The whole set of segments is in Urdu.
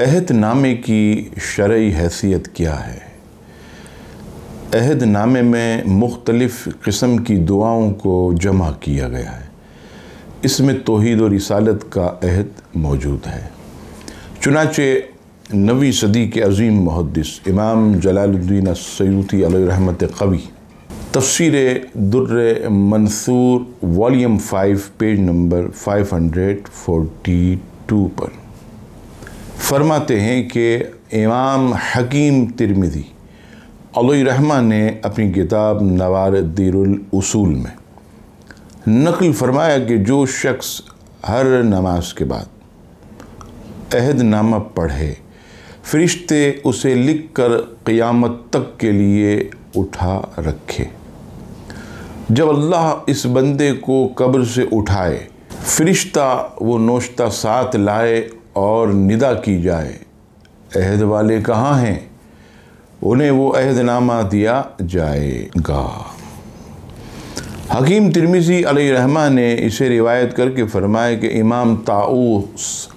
عہد نامے کی شرعی حیثیت کیا ہے؟ عہد نامے میں مختلف قسم کی دعاؤں کو جمع کیا گیا ہے۔ اس میں توحید و رسالت کا عہد موجود ہے۔ چنانچہ 9ویں صدی کے عظیم محدث امام جلال الدین السیوطی علیہ رحمت قوی تفسیر در منثور والیوم 5 پیج نمبر 542 پر فرماتے ہیں کہ امام حکیم ترمذی علیہ رحمہ نے اپنی کتاب نوادر الاصول میں نقل فرمایا کہ جو شخص ہر نماز کے بعد عہد نامہ پڑھے، فرشتے اسے لکھ کر قیامت تک کے لیے اٹھا رکھے۔ جب اللہ اس بندے کو قبر سے اٹھائے، فرشتہ وہ نوشتہ ساتھ لائے اور ندا کی جائے، عہد والے کہاں ہیں؟ انہیں وہ عہد نامہ دیا جائے گا۔ حکیم ترمذی علیہ رحمہ نے اسے روایت کر کے فرمایا کہ امام طاؤس،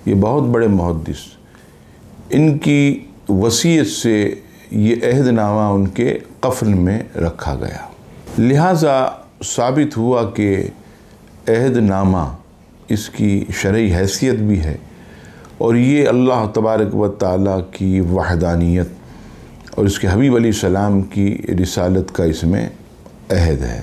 یہ بہت بڑے محدث، ان کی وصیت سے یہ عہد نامہ ان کے کفن میں رکھا گیا۔ لہٰذا ثابت ہوا کہ عہد نامہ اس کی شرعی حیثیت بھی ہے، اور یہ اللہ تبارک و تعالیٰ کی وحدانیت اور اس کے حبیب علیہ السلام کی رسالت کا اس میں عہد ہے۔